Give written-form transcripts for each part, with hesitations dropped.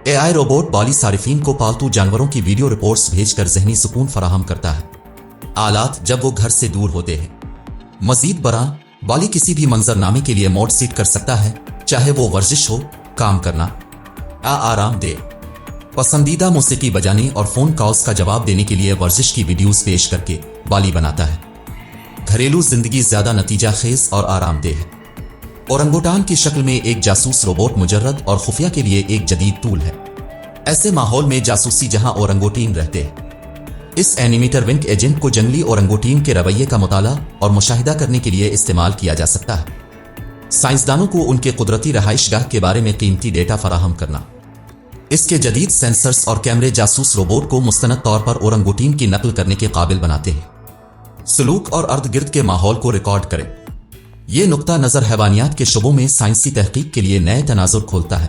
AI robot बाली सारिफीन को पालतू जानवरों की वीडियो रिपोर्ट्स भेजकर ज़हनी सुकून फराहम करता है, आलात जब वो घर से दूर होते हैं। मजीद बरां, बाली किसी भी मंजरनामे के लिए मोड सेट कर सकता है, चाहे वो वर्जिश हो, काम करना, आराम दे, पसंदीदा मौसीकी बजाने और फोन कॉल्स का जवाब देने के लिए वर्जिश की वीडियोस पेश करके बाली बनाता है। घरेलू जिंदगी ज्यादा नतीजा खेज और आरामदेह है। ओरंगुटान की शक्ल में एक जासूस रोबोट मुजर्रद और खुफिया के लिए एक जदीद टूल है। ऐसे माहौल में जासूसी जहां ओरंगुटीन रहते हैं, इस एनिमेटर विंक एजेंट को जंगली ओरंगुटीन के रवैये का मुताला और मुशाहिदा करने के लिए इस्तेमाल किया जा सकता है। साइंसदानों को उनके कुदरती रहाइशगाह के बारे में कीमती डेटा फराहम करना। इसके जदीद सेंसर्स और कैमरे जासूस रोबोट को मुस्तनद तौर पर ओरंगुटीन की नकल करने के काबिल बनाते हैं। सलूक और अर्द गिर्द के माहौल को रिकॉर्ड करें। ये नुक्ता नजर हैवानियात के शुबों में साइंसी तहकीक के लिए नए तनाजुर खोलता है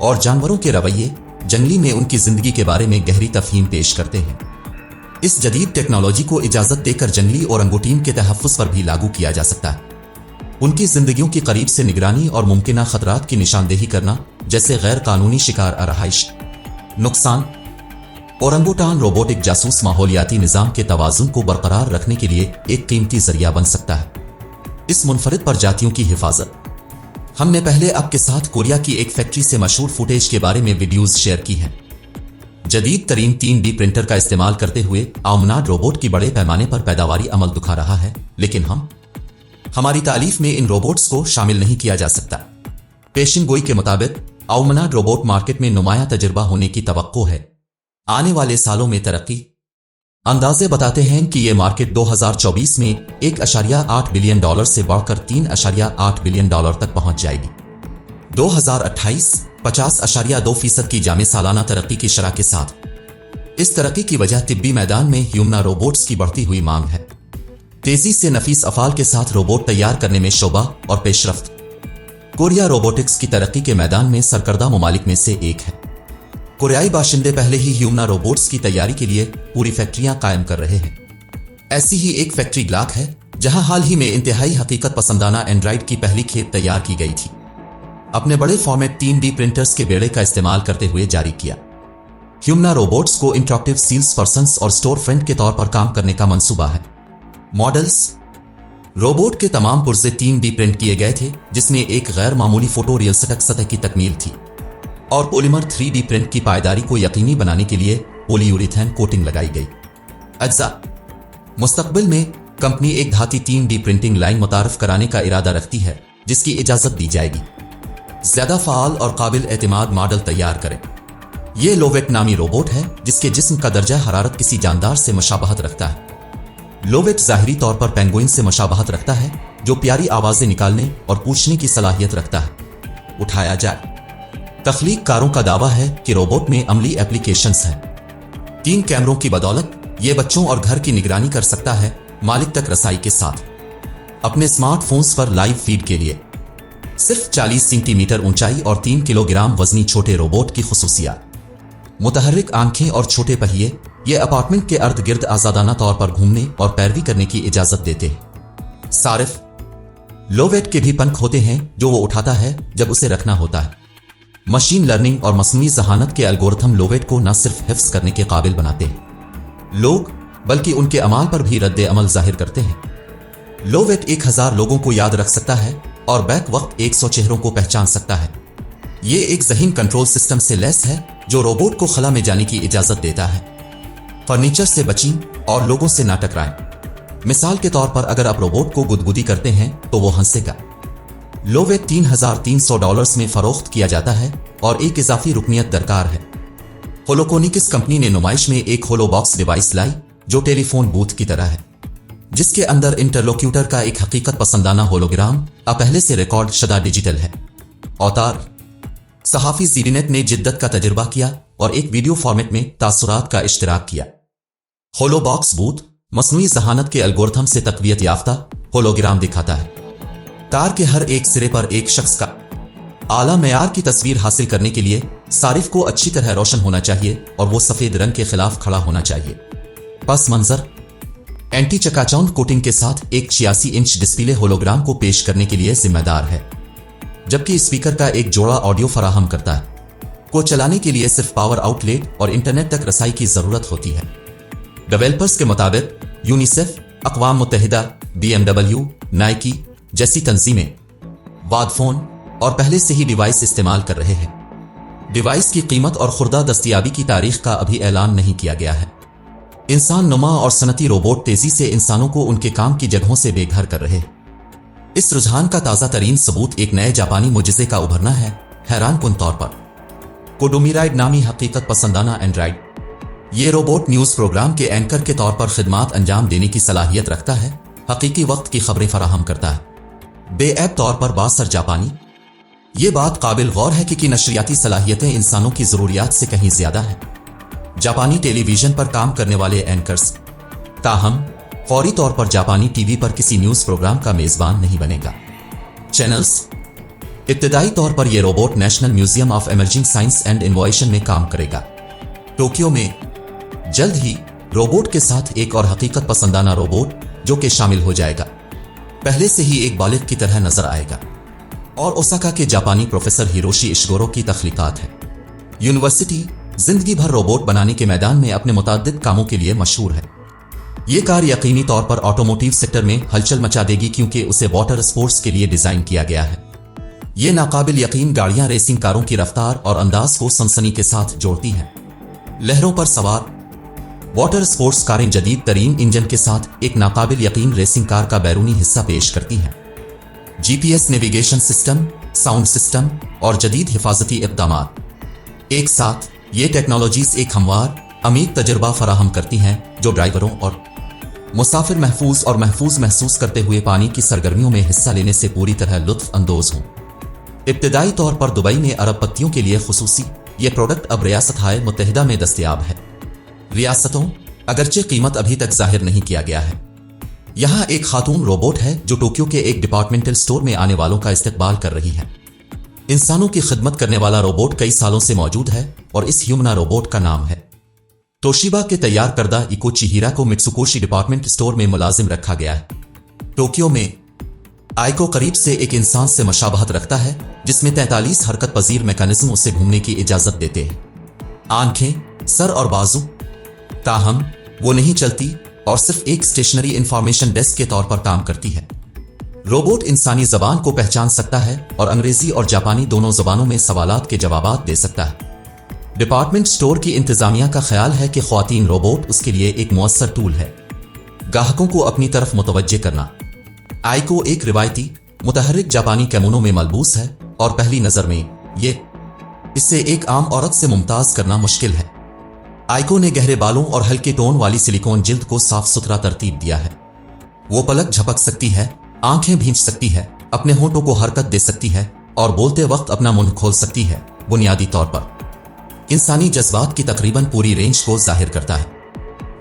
और जानवरों के रवैये जंगली में उनकी जिंदगी के बारे में गहरी तफहीम पेश करते हैं। इस जदीद टेक्नोलॉजी को इजाजत देकर जंगली ओरंगुटीन के तहफ़्फ़ुज़ पर भी लागू किया जा सकता है। उनकी जिंदगियों की करीब से निगरानी और मुमकिना खतरात की निशानदेही करना, जैसे गैर कानूनी शिकार आरहाइश। नुकसान: ओरंगुटान रोबोटिक जासूस माहौलियाती निज़ाम के तवाज़ुन को बरकरार रखने के लिए एक कीमती जरिया बन सकता है। इस मुनफरिद प्रजातियों की हिफाजत। हमने पहले आपके साथ कोरिया की एक फैक्ट्री से मशहूर फुटेज के बारे में वीडियोस शेयर की हैं। जदीद तरीन 3D प्रिंटर का इस्तेमाल करते हुए आमनाड रोबोट की बड़े पैमाने पर पैदावारी अमल दिखा रहा है, लेकिन हमारी तारीफ में इन रोबोट्स को शामिल नहीं किया जा सकता। पेशिन गोई के मुताबिक आमनाड रोबोट मार्केट में नुमाया तजुर्बा होने की तवक्को है। आने वाले सालों में तरक्की। अंदाजे बताते हैं कि यह मार्केट 2024 में $1.8 बिलियन से बढ़कर $3.8 बिलियन तक पहुंच जाएगी। 2028 50.2% की जामे सालाना तरक्की की शरह के साथ। इस तरक्की की वजह तिब्बी मैदान में ह्यूमना रोबोट्स की बढ़ती हुई मांग है। तेजी से नफीस अफाल के साथ रोबोट तैयार करने में शोबा और पेशरफ्त। कोरिया रोबोटिक्स की तरक्की के मैदान में सरकर्दा ममालिक में से एक है। कोरियाई बाशिंदे पहले ही ह्यूमना रोबोट्स की तैयारी के लिए पूरी फैक्ट्रियां कायम कर रहे हैं। ऐसी ही एक फैक्ट्री ग्लाक है, जहां हाल ही में इंतहाई हकीकत पसंदाना एंड्रॉइड की पहली खेप तैयार की गई थी। अपने बड़े फॉर्मेट 3D प्रिंटर्स के बेड़े का इस्तेमाल करते हुए जारी किया। ह्यूमना रोबोट्स को इंटरैक्टिव सेल्स पर्सन्स और स्टोर फ्रंट के तौर पर काम करने का मंसूबा है। मॉडल्स: रोबोट के तमाम पुर्जे 3D प्रिंट किए गए थे, जिसमें एक गैर मामूली फोटो रियलिस्टिक सतह की तकमील थी और पॉलीमर 3D प्रिंट की पायदारी को यकीनी बनाने के लिए पॉलीयूरेथेन कोटिंग लगाई गई। अज्जा: मुस्तकबिल में कंपनी एक धाती 3D प्रिंटिंग लाइन मुतारफ कराने का इरादा रखती है, जिसकी इजाजत दी जाएगी। ज्यादा फाल और काबिल एतमाद मॉडल तैयार करें। यह लोवेट नामी रोबोट है, जिसके जिस्म का दर्जा हरारत किसी जानदार से मुशाबहत रखता है। लोवेट ज़ाहिरी तौर पर पेंगुइन से मुशाबहत रखता है, जो प्यारी आवाजें निकालने और पूछने की सलाहियत रखता है। उठाया जाए। तख्लीककारों का दावा है कि रोबोट में अमली एप्लीकेशंस हैं। 3 कैमरों की बदौलत ये बच्चों और घर की निगरानी कर सकता है, मालिक तक रसाई के साथ। अपने स्मार्टफोन्स पर लाइव फीड के लिए सिर्फ 40 सेंटीमीटर ऊंचाई और 3 किलोग्राम वजनी छोटे रोबोट की खुसूसियात। मुतहर्रिक आंखें और छोटे पहिए ये अपार्टमेंट के अर्द गिर्द आजादाना तौर पर घूमने और पैरवी करने की इजाजत देते हैं। सारिफ: लोवेट के भी पंख होते हैं जो वो उठाता है जब उसे रखना होता है। मशीन लर्निंग और मसनूई ज़हानत के एल्गोरिथम लोवेट को न सिर्फ हिफ्ज करने के काबिल बनाते हैं लोग, बल्कि उनके अमाल पर भी रद्द अमल जाहिर करते हैं। लोवेट 1000 लोगों को याद रख सकता है और बैक वक्त 100 चेहरों को पहचान सकता है। ये एक ज़हीन कंट्रोल सिस्टम से लैस है जो रोबोट को खला में जाने की इजाजत देता है। फर्नीचर से बचें और लोगों से ना टकराएं। मिसाल के तौर पर अगर आप रोबोट को गुदगुदी करते हैं तो वो हंसेगा। लोवेट $3,300 में फरोख्त किया जाता है और एक इजाफी रुकनियत दरकार है। होलोकोनिक्स कंपनी ने नुमाइश में एक होलो बॉक्स डिवाइस लाई, जो टेलीफोन बूथ की तरह है, जिसके अंदर इंटरलोक्यूटर का एक हकीकत पसंदाना होलोग्राम पहले से रिकॉर्ड शुदा डिजिटल है। अवतार: सहाफी ज़ीरीनेट ने जिद्दत का तजुर्बा किया और एक वीडियो फॉर्मेट में तासुरात का इश्तिराक किया। होलो बॉक्स बूथ मसनूई ज़हानत के एल्गोरिथम से तक़वियत याफ्ता होलोग्राम दिखाता है। तार के हर एक सिरे पर एक शख्स का आला मेयार की तस्वीर हासिल करने के लिए सारिफ को अच्छी तरह रोशन होना चाहिए और वो सफेद रंग के खिलाफ खड़ा होना चाहिए। पस मंजर: एंटी चकाचौंध कोटिंग के साथ एक 86 इंच डिस्प्ले होलोग्राम को पेश करने के लिए जिम्मेदार है, जबकि स्पीकर का एक जोड़ा ऑडियो फराहम करता है। को चलाने के लिए सिर्फ पावर आउटलेट और इंटरनेट तक रसाई की जरूरत होती है। डेवलपर्स के मुताबिक यूनिसेफ, अक़वाम मुत्तहिदा, BMW, नाइकी जैसी तंजीमें वादफोन और पहले से ही डिवाइस इस्तेमाल कर रहे हैं। डिवाइस की कीमत और खुर्दा दस्तयाबी की तारीख का अभी ऐलान नहीं किया गया है। इंसान नुमा और सनती रोबोट तेजी से इंसानों को उनके काम की जगहों से बेघर कर रहे हैं। इस रुझान का ताज़ा तरीन सबूत एक नए जापानी मुजज़े का उभरना है, हैरानकुन तौर पर। कोडोमीराइड नामी हकीकत पसंदाना एंड्राइड ये रोबोट न्यूज़ प्रोग्राम के एंकर के तौर पर खिदमात अंजाम देने की सलाहियत रखता है, हकीकी वक्त की खबरें फराहम करता है। बेऐब तौर पर बासर जापानी। ये बात काबिल गौर है कि नशरियाती सलाहियतें इंसानों की ज़रूरियात से कहीं ज़्यादा है। जापानी टेलीविजन पर काम करने वाले एंकर्स ताहम फौरी तौर पर जापानी टीवी पर किसी न्यूज़ प्रोग्राम का मेज़बान नहीं बनेगा। चैनल्स इब्तदाई तौर पर यह robot national museum of emerging science and innovation में काम करेगा। टोक्यो में जल्द ही रोबोट के साथ एक और हकीकत पसंदाना रोबोट जो कि शामिल हो जाएगा, पहले से ही एक बालिग की तरह नजर आएगा और ओसाका के जापानी प्रोफेसर हिरोशी इशिगोरो की तख्लीकात है। यूनिवर्सिटी जिंदगी भर रोबोट बनाने के मैदान में अपने मुताद्दिद कामों के लिए मशहूर है। ये कार यकीनी तौर पर ऑटोमोटिव सेक्टर में हलचल मचा देगी क्योंकि उसे वाटर स्पोर्ट्स के लिए डिजाइन किया गया है। ये नाकाबिल यकीन गाड़ियां रेसिंग कारों की रफ्तार और अंदाज को सनसनी के साथ जोड़ती हैं। लहरों पर सवार वाटर स्पोर्ट्स कारें जदीद तरीन इंजन के साथ एक नाकाबिल यकीन रेसिंग कार का बैरूनी हिस्सा पेश करती हैं। GPS navigation system, sound system और जदीद हिफाजती इक़दामात एक साथ ये टेक्नोलॉजीज एक हमवार अमीर तजर्बा फराहम करती हैं जो ड्राइवरों और मुसाफिर महफूज महसूस करते हुए पानी की सरगर्मियों में हिस्सा लेने से पूरी तरह लुत्फ अंदोज हों। इब्तदाई तौर पर दुबई में अरबपतियों के लिए खुसूसी ये प्रोडक्ट अब रियासत-ए मुत्तहिदा में दस्तयाब है। रियासतों अगरचे कीमत अभी तक जाहिर नहीं किया गया है। यहाँ एक खातून रोबोट है जो टोक्यो के एक डिपार्टमेंटल स्टोर में आने वालों का इस्तकबाल कर रही है। इंसानों की खिदमत करने वाला रोबोट कई सालों से मौजूद है और इस ह्यूमना रोबोट का नाम है तोशिबा के तैयार करदा इको चिहिरा को मित्सुकोशी डिपार्टमेंट स्टोर में मुलाजिम रखा गया है। टोक्यो में आइको करीब से एक इंसान से मशाबहत रखता है जिसमें 43 हरकत पजीर मैकेनिज्म उसे घूमने की इजाजत देते हैं। आंखें, सर और बाजू, ताहम वो नहीं चलती और सिर्फ एक स्टेशनरी इंफॉर्मेशन डेस्क के तौर पर काम करती है। रोबोट इंसानी जबान को पहचान सकता है और अंग्रेजी और जापानी दोनों जबानों में सवालात के जवाबात दे सकता है। डिपार्टमेंट स्टोर की इंतजामिया का ख्याल है कि ख्वातीन रोबोट उसके लिए एक मुअस्सर टूल है गाहकों को अपनी तरफ मुतवज्जे करना। आइको एक रिवायती मुतहर्रिक जापानी कैमोनो में मलबूस है और पहली नजर में इससे एक आम औरत से मुमताज करना मुश्किल है। आइको ने गहरे बालों और हल्के टोन वाली सिलिकॉन जिल्द को साफ सुथरा तरतीब दिया है। वो पलक झपक सकती है, आंखें भींच सकती है, अपने होठों को हरकत दे सकती है और बोलते वक्त अपना मुंह खोल सकती है। बुनियादी तौर पर इंसानी जज्बात की तकरीबन पूरी रेंज को जाहिर करता है।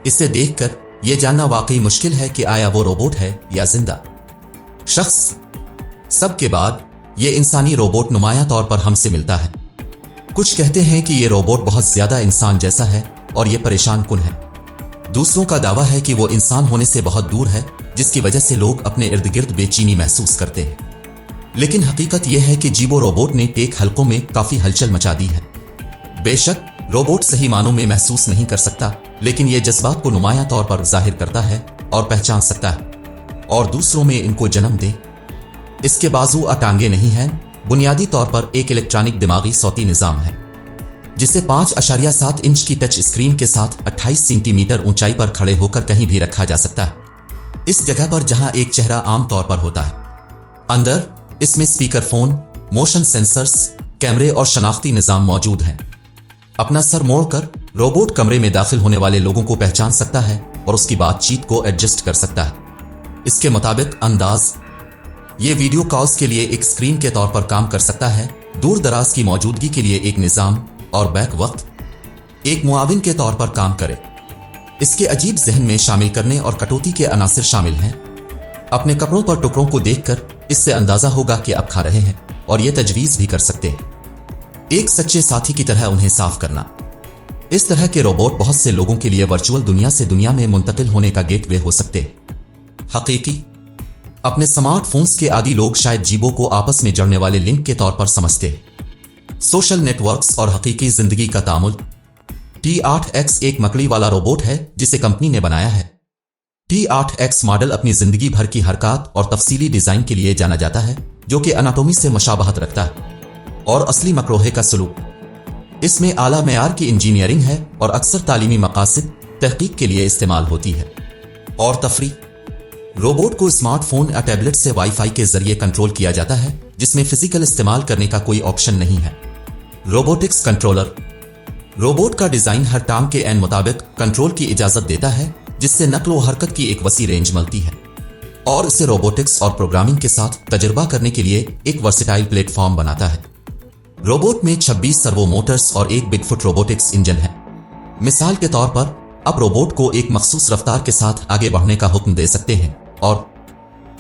इसे देखकर यह जानना वाकई मुश्किल है कि आया वो रोबोट है या जिंदा शख्स। सब के बाद यह इंसानी रोबोट नुमाया तौर पर हमसे मिलता है। कुछ कहते हैं कि यह रोबोट बहुत ज्यादा इंसान जैसा है और यह परेशान कुन है। दूसरों का दावा है कि वो इंसान होने से बहुत दूर है जिसकी वजह से लोग अपने इर्द गिर्द बेचैनी महसूस करते हैं। लेकिन हकीकत यह है कि जीबो रोबोट ने टेक हलकों में काफी हलचल मचा दी है। बेशक रोबोट सही मानों में महसूस नहीं कर सकता, लेकिन यह जज्बात को नुमाया तौर पर जाहिर करता है और पहचान सकता है और दूसरों में इनको जन्म दे। इसके बाजू और टांगे नहीं हैं, बुनियादी तौर पर एक इलेक्ट्रॉनिक दिमागी सौती निजाम है जिसे 5.7 इंच की टच स्क्रीन के साथ 28 सेंटीमीटर ऊंचाई पर खड़े होकर कहीं भी रखा जा सकता है, इस जगह पर जहां एक चेहरा आम तौर पर होता है। अंदर इसमें स्पीकर फोन, मोशन सेंसर्स, कैमरे और शनाख्ती निजाम मौजूद हैं। अपना सर मोड़कर रोबोट कमरे में दाखिल होने वाले लोगों को पहचान सकता है और उसकी बातचीत को एडजस्ट कर सकता है। इसके मुताबिक अंदाज ये वीडियो कॉल्स के लिए एक स्क्रीन के तौर पर काम कर सकता है, दूर दराज की मौजूदगी के लिए एक निजाम और बैक वक्त एक मुआविन के तौर पर काम करे। इसके अजीब जहन में शामिल करने और कटौती के अनासिर शामिल हैं। अपने कपड़ों पर टुकड़ों को देखकर इससे अंदाजा होगा कि आप खा रहे हैं और ये तजवीज भी कर सकते हैं एक सच्चे साथी की तरह उन्हें साफ करना। इस तरह के रोबोट बहुत से लोगों के लिए वर्चुअल दुनिया से दुनिया में मुंतकिल होने का गेटवे हो सकते हैं। हकीकी अपने स्मार्टफोन्स के आदी लोग शायद जीबो को आपस में जुड़ने वाले लिंक के तौर पर समझते हैं। सोशल नेटवर्क्स और हकीकी जिंदगी का तामुल। T8X एक मकड़ी वाला रोबोट है जिसे कंपनी ने बनाया है। T8X मॉडल अपनी जिंदगी भर की हरकत और तफसीली डिजाइन के लिए जाना जाता है, जो कि एनाटॉमी से मुशाबहत रखता है और असली मकरोहे का सलूक। इसमें आला मेयार की इंजीनियरिंग है और अक्सर तालीमी मकासद तहकीक के लिए इस्तेमाल होती है। और तफरी रोबोट को स्मार्टफोन या टैबलेट से वाईफाई के जरिए कंट्रोल किया जाता है, जिसमें फिजिकल इस्तेमाल करने का कोई ऑप्शन नहीं है। रोबोटिक्स कंट्रोलर रोबोट का डिजाइन हर टांग के एन मुताबिक कंट्रोल की इजाजत देता है, जिससे नकल व हरकत की एक वसी रेंज मिलती है और इसे रोबोटिक्स और प्रोग्रामिंग के साथ तजुर्बा करने के लिए एक वर्सेटाइल प्लेटफॉर्म बनाता है। रोबोट में 26 सर्वो मोटर्स और एक बिगफुट रोबोटिक्स इंजन है। मिसाल के तौर पर अब रोबोट को एक मखसूस रफ्तार के साथ आगे बढ़ने का हुक्म दे सकते हैं और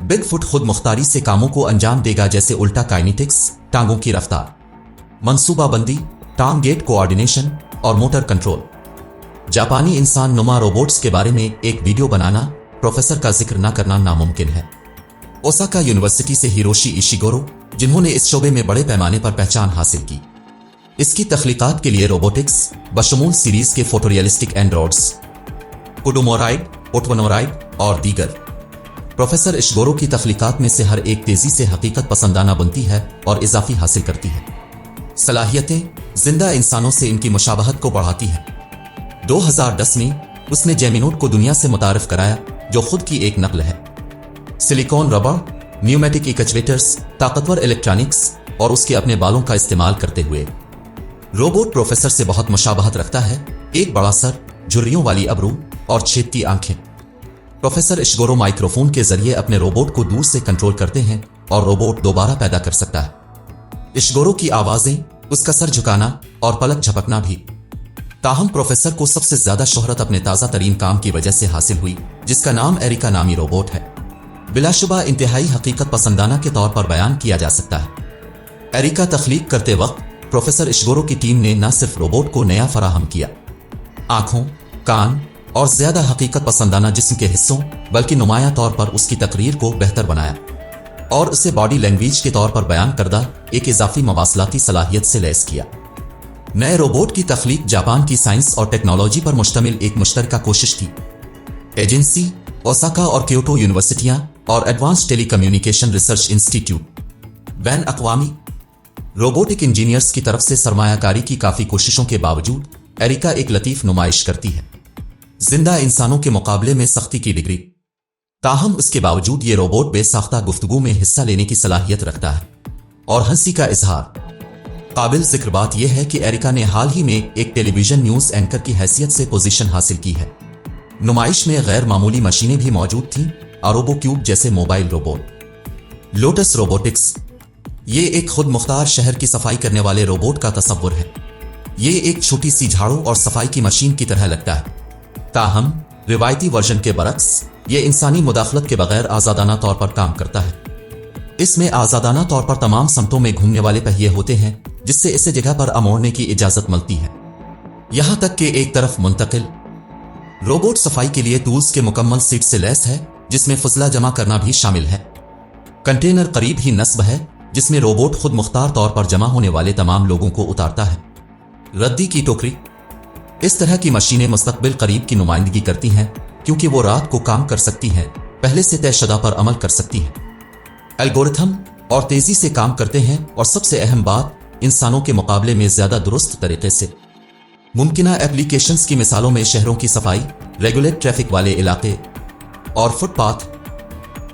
बिगफुट खुद मुख्तारी से कामों को अंजाम देगा, जैसे उल्टा काइनेटिक्स, टांगों की रफ्तार, मंसूबाबंदी, टांग गेट कोऑर्डिनेशन और मोटर कंट्रोल। जापानी इंसान नुमा रोबोट्स के बारे में एक वीडियो बनाना, प्रोफेसर का जिक्र न करना नामुमकिन है। ओसाका यूनिवर्सिटी से हिरोशी इशिगोरो, जिन्होंने इस शोबे में बड़े पैमाने पर पहचान हासिल की, इसकी तख्लीकात के लिए रोबोटिक्स बशमूल सीरीज के फोटोरियलिस्टिक एंड्रॉइड्स, कुडोमोराइड, ओटवनोराइड और दीगर। प्रोफेसर इशिगोरो की तख्लीकात में से हर एक तेजी से हकीकत पसंदाना बनती है और इजाफी हासिल करती है। सलाहियतें जिंदा इंसानों से इनकी मुशाबहत को बढ़ाती है। 2010 में उसने जेमिनोट को दुनिया से मुतारिफ कराया, जो खुद की एक नकल है। सिलिकॉन रबर, न्यूमेटिक एक्चुएटर्स, ताकतवर इलेक्ट्रॉनिक्स और उसके अपने बालों का इस्तेमाल करते हुए रोबोट प्रोफेसर से बहुत मुशाबहत रखता है। एक बड़ा सर, झुर्रियों वाली अबरू और छेदती आंखें। प्रोफेसर इशिगोरो माइक्रोफोन के जरिए अपने रोबोट को दूर से कंट्रोल करते हैं और रोबोट दोबारा पैदा कर सकता है। इशिगोरो की आवाजें, उसका सर झुकाना और पलक झपकना भी। ताहम प्रोफेसर को सबसे ज्यादा शोहरत अपने ताजा तरीन काम की वजह से हासिल हुई, जिसका नाम एरिका नामी रोबोट है। बिलाशुबा इंतहाई हकीकत पसंदाना के तौर पर बयान किया जा सकता है। एरिका तख्लीक करते वक्त प्रोफेसर इशिगोरो की टीम ने न सिर्फ रोबोट को नया फराहम किया, आंखों, कान और ज्यादा हकीकत पसंदाना जिस्म के हिस्सों, बल्कि नुमाया तौर पर उसकी तकरीर को बेहतर बनाया और उसे बॉडी लैंग्वेज के तौर पर बयान करदा एक इजाफी मवासलाती सलाहियत से लैस किया। नए रोबोट की तख्लीक जापान की साइंस और टेक्नोलॉजी पर मुश्तमिल एक मुश्तरका कोशिश थी। एजेंसी ओसाका और क्योटो यूनिवर्सिटियां और एडवांस टेलीकम्युनिकेशन रिसर्च इंस्टीट्यूट बैन अक़वामी रोबोटिक इंजीनियर्स की तरफ से सरमायाकारी की काफी कोशिशों के बावजूद एरिका एक लतीफ नुमाइश करती है, जिंदा इंसानों के मुकाबले में सख्ती की डिग्री। ताहम इसके बावजूद ये रोबोट बेसाख्ता गुफ्तगू में हिस्सा लेने की सलाहियत रखता है और हंसी का इजहार। काबिल जिक्र बात यह है कि एरिका ने हाल ही में एक टेलीविजन न्यूज एंकर की हैसियत से पोजीशन हासिल की है। नुमाइश में गैर मामूली मशीनें भी मौजूद थीं, आरोबो क्यूब जैसे मोबाइल रोबोट। लोटस रोबोटिक्स, ये एक खुद मुख्तार शहर की सफाई करने वाले रोबोट का तस्वुर है। ये एक छोटी सी झाड़ू और सफाई की मशीन की तरह लगता है। ताहम रिवायती वर्जन के बरक्स ये इंसानी मुदाखलत के बगैर आजादाना तौर पर काम करता है। इसमें आजादाना तौर पर तमाम समतों में घूमने वाले पहिए होते हैं, जिससे इसे जगह पर अमोड़ने की इजाजत मिलती है, यहां तक कि एक तरफ मुंतकिल। रोबोट सफाई के लिए टूल्स के मुकम्मल सीट से लैस है, जिसमें फजला जमा करना भी शामिल है। कंटेनर करीब ही नस्ब है, जिसमें रोबोट खुद मुख्तार तौर पर जमा होने वाले तमाम लोगों को उतारता है। रद्दी की टोकरी, इस तरह की मशीनें मुस्तकबिल करीब की नुमाइंदगी करती हैं, क्योंकि वो रात को काम कर सकती हैं, पहले से तयशुदा पर अमल कर सकती हैं, एल्गोरिथम और तेजी से काम करते हैं, और सबसे अहम बात, इंसानों के मुकाबले में ज्यादा दुरुस्त तरीके से। मुमकिना एप्लीकेशंस की मिसालों में शहरों की सफाई, रेगुलेट ट्रैफिक वाले इलाके और फुटपाथ।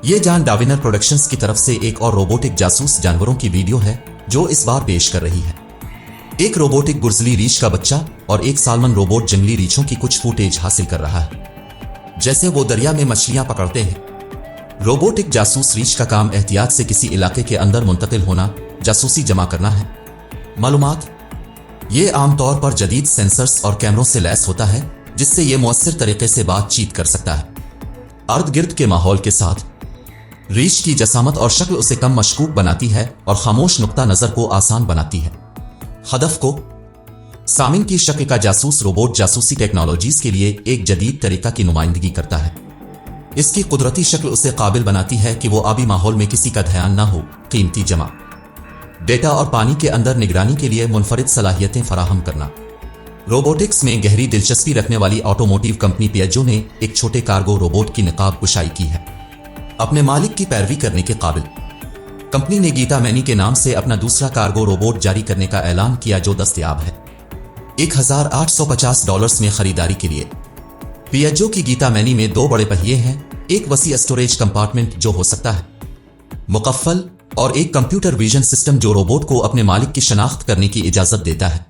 ये जॉन डाविनर प्रोडक्शंस की तरफ से एक और रोबोटिक जासूस जानवरों की वीडियो है, जो इस बार पेश कर रही है। एक रोबोटिक गुर्जली रीछ का बच्चा और एक सालमन रोबोट जंगली रीछों की कुछ फुटेज हासिल कर रहा है, जैसे वो दरिया में मछलियां पकड़ते हैं। रोबोटिक जासूस रीछ का काम एहतियात से किसी इलाके के अंदर मुंतकिल होना, जासूसी जमा करना है। मालूमात, ये आमतौर पर जदीद सेंसर्स और कैमरों से लैस होता है, जिससे ये मुअस्सिर तरीके से बातचीत कर सकता है। अर्द गिर्द के माहौल के साथ रीछ की जसामत और शक्ल उसे कम मशकूक बनाती है और खामोश नुक्ता नजर को आसान बनाती है। हदफ को सामिन की शक्ल का जासूस रोबोट जासूसी टेक्नोलॉजीज के लिए एक जदीद तरीका की नुमाइंदगी करता है। इसकी कुदरती शक्ल उसे काबिल बनाती है कि वो आबी माहौल में किसी का ध्यान न हो। कीमती जमा, डेटा और पानी के अंदर निगरानी के लिए मुनफरिद सलाहियतें फराहम करना। रोबोटिक्स में गहरी दिलचस्पी रखने वाली ऑटोमोटिव कंपनी पिएजो ने एक छोटे कार्गो रोबोट की निकाब कुशाई की है। अपने मालिक की पैरवी करने के काबिल कंपनी ने गीता मैनी के नाम से अपना दूसरा कार्गो रोबोट जारी करने का ऐलान किया, जो दस्तयाब है $1,850 में खरीदारी के लिए। पिएजो की गीता मैनी में 2 बड़े पहिए हैं, एक वसी स्टोरेज कंपार्टमेंट जो हो सकता है मुकफ्फल और एक कंप्यूटर विजन सिस्टम जो रोबोट को अपने मालिक की शनाख्त करने की इजाजत देता है।